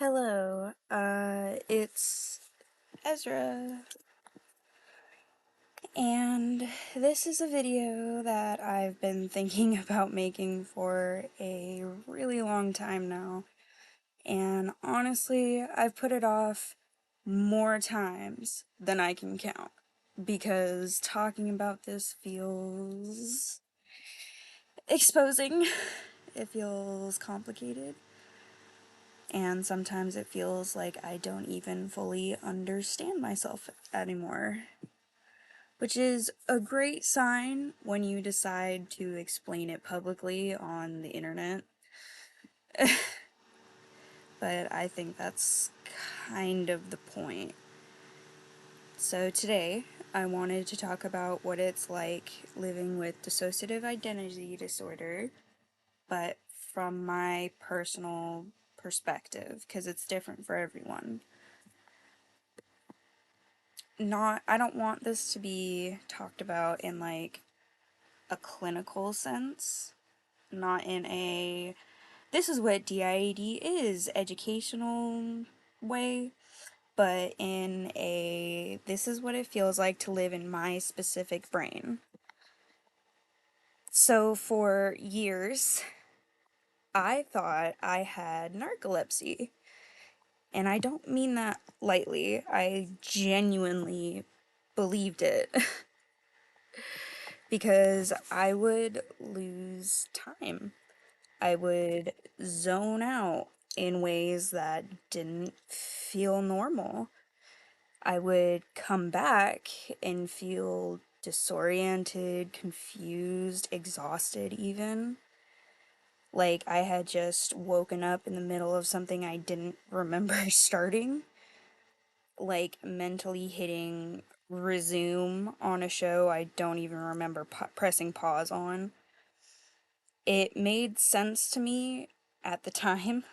Hello, it's Ezra, and this is a video that I've been thinking about making for a really long time now, and honestly, I've put it off more times than I can count, because talking about this feels exposing. It feels complicated. And sometimes it feels like I don't even fully understand myself anymore. Which is a great sign when you decide to explain it publicly on the internet. But I think that's kind of the point. So today, I wanted to talk about what it's like living with dissociative identity disorder, but from my personal perspective, because it's different for everyone. I don't want this to be talked about in like a clinical sense, not in a this is what DIAD is educational way, but in a this is what it feels like to live in my specific brain. So for years, I thought I had narcolepsy. And I don't mean that lightly. I genuinely believed it. Because I would lose time. I would zone out in ways that didn't feel normal. I would come back and feel disoriented, confused, exhausted, even. Like I had just woken up in the middle of something I didn't remember starting. Like mentally hitting resume on a show I don't even remember pressing pause on. It made sense to me at the time.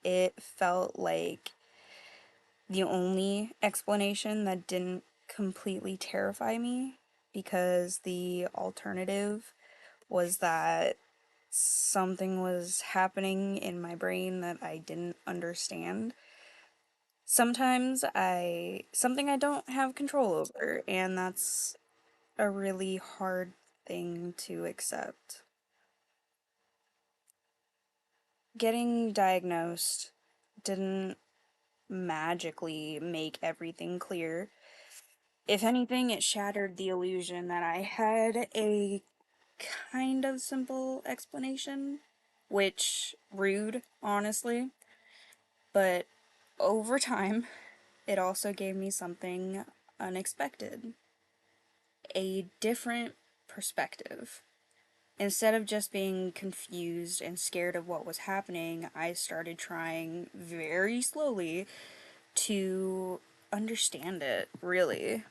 It felt like the only explanation that didn't completely terrify me, because the alternative was that something was happening in my brain that I didn't understand. Something I don't have control over, and that's a really hard thing to accept. Getting diagnosed didn't magically make everything clear. If anything, it shattered the illusion that I had a kind of simple explanation, which rude, honestly. But over time, it also gave me something unexpected, a different perspective. Instead of just being confused and scared of what was happening, I started trying very slowly to understand it, really.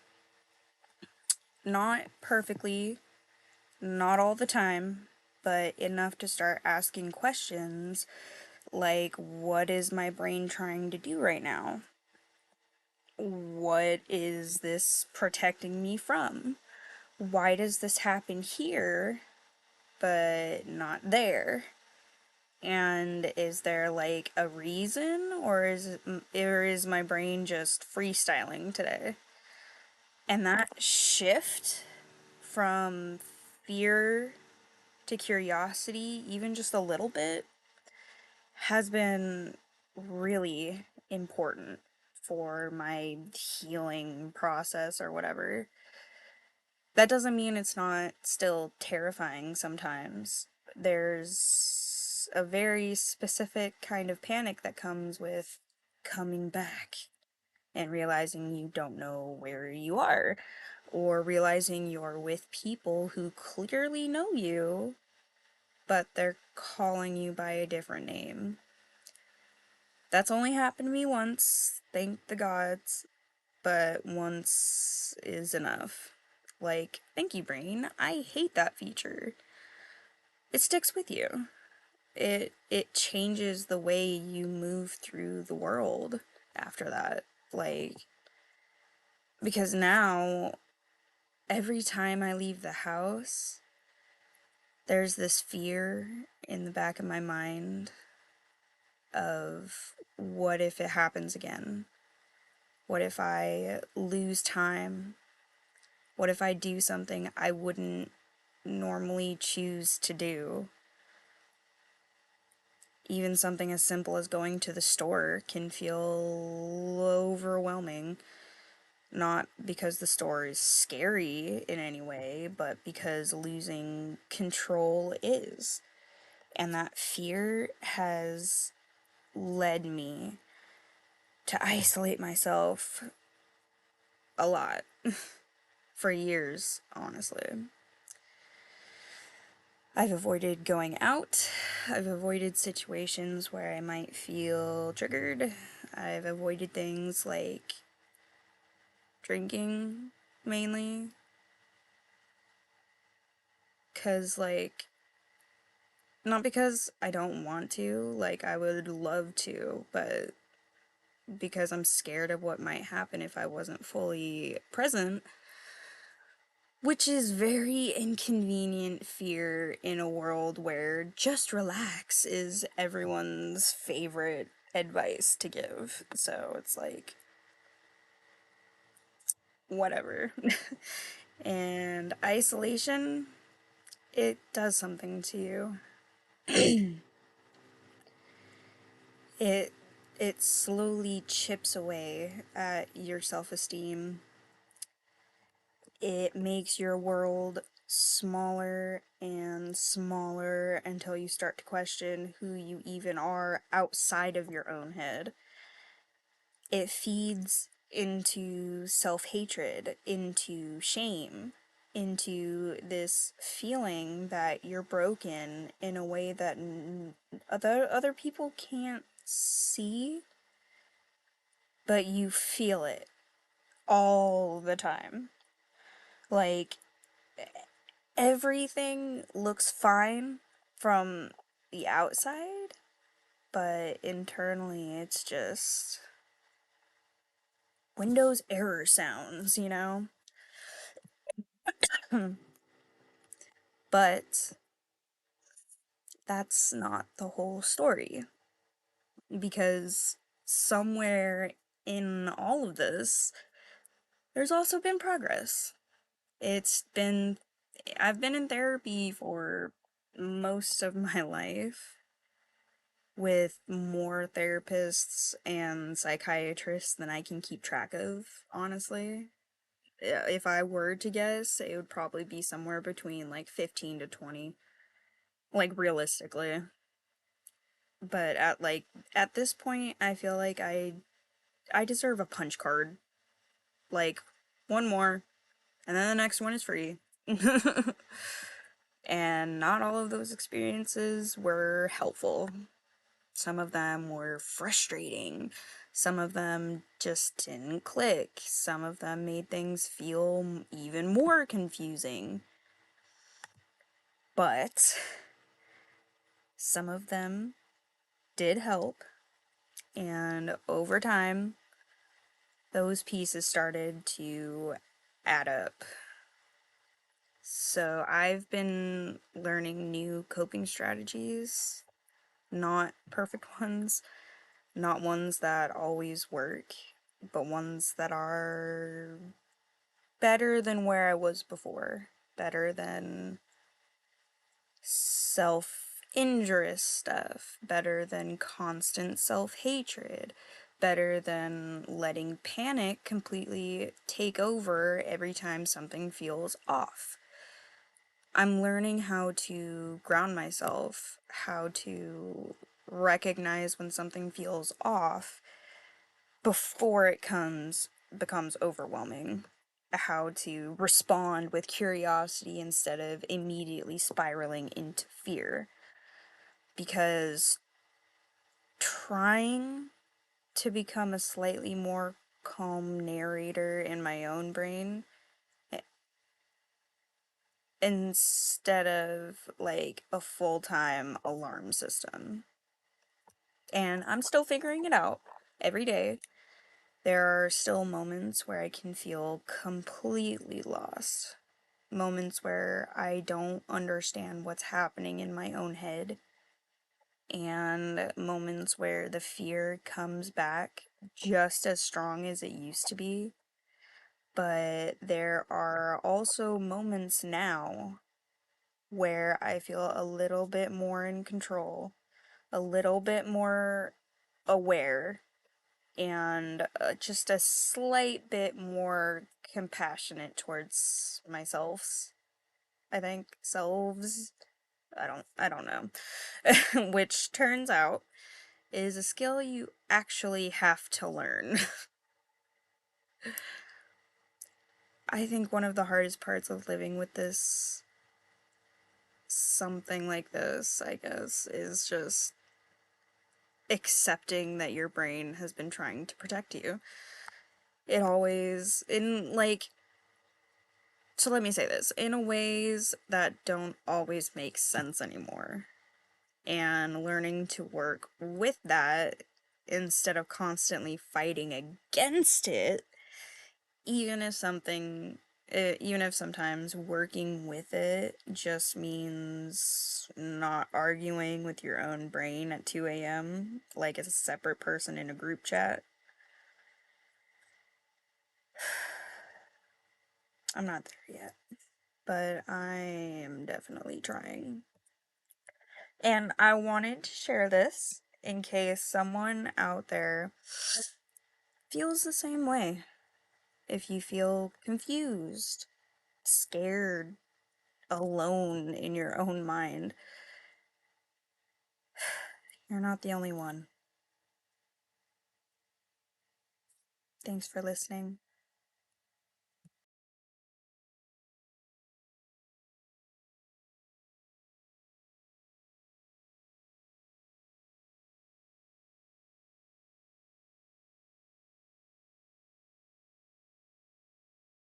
Not perfectly, not all the time, but enough to start asking questions like, what is my brain trying to do right now? What is this protecting me from? Why does this happen here, but not there? And is there like a reason, or is my brain just freestyling today? And that shift from fear to curiosity, even just a little bit, has been really important for my healing process or whatever. That doesn't mean it's not still terrifying sometimes. There's a very specific kind of panic that comes with coming back and realizing you don't know where you are, or realizing you're with people who clearly know you, but they're calling you by a different name. That's only happened to me once, thank the gods, but once is enough. Like, thank you, brain. I hate that feature. It sticks with you. It changes the way you move through the world after that. Like, because now every time I leave the house, there's this fear in the back of my mind of what if it happens again? What if I lose time? What if I do something I wouldn't normally choose to do? Even something as simple as going to the store can feel overwhelming. Not because the store is scary in any way, but because losing control is. And that fear has led me to isolate myself a lot for years, honestly. I've avoided going out. I've avoided situations where I might feel triggered. I've avoided things like drinking, mainly. Because, like, not because I don't want to, like, I would love to, but because I'm scared of what might happen if I wasn't fully present, which is very inconvenient fear in a world where just relax is everyone's favorite advice to give. So it's like, whatever. And isolation, it does something to you. It it slowly chips away at your self-esteem. It makes your world smaller and smaller until you start to question who you even are outside of your own head. It feeds into self-hatred, into shame, into this feeling that you're broken in a way that other people can't see, but you feel it all the time. Like, everything looks fine from the outside, but internally it's just Windows error sounds, you know? But that's not the whole story, because somewhere in all of this, there's also been progress. It's been, I've been in therapy for most of my life, with more therapists and psychiatrists than I can keep track of, honestly. If I were to guess, it would probably be somewhere between like 15 to 20, like realistically. But at this point, I feel like I deserve a punch card. Like, one more, and then the next one is free. And not all of those experiences were helpful. Some of them were frustrating. Some of them just didn't click. Some of them made things feel even more confusing. But some of them did help. And over time, those pieces started to add up. So I've been learning new coping strategies, not perfect ones, not ones that always work, but ones that are better than where I was before, better than self-injurious stuff, better than constant self-hatred, better than letting panic completely take over every time something feels off. I'm learning how to ground myself, how to recognize when something feels off before it becomes overwhelming, how to respond with curiosity instead of immediately spiraling into fear. Because trying to become a slightly more calm narrator in my own brain instead of like a full-time alarm system. And I'm still figuring it out every day. There are still moments where I can feel completely lost. Moments where I don't understand what's happening in my own head. and moments where the fear comes back just as strong as it used to be. But there are also moments now where I feel a little bit more in control, a little bit more aware, and just a slight bit more compassionate towards myself. I think selves. I don't know. Which turns out is a skill you actually have to learn. I think one of the hardest parts of living with this, something like this, I guess, is just accepting that your brain has been trying to protect you. It always, in like, so let me say this, in ways that don't always make sense anymore. And learning to work with that instead of constantly fighting against it, even if something, even if sometimes working with it just means not arguing with your own brain at 2 a.m. like as a separate person in a group chat. I'm not there yet, but I am definitely trying. And I wanted to share this in case someone out there feels the same way. If you feel confused, scared, alone in your own mind, you're not the only one. Thanks for listening.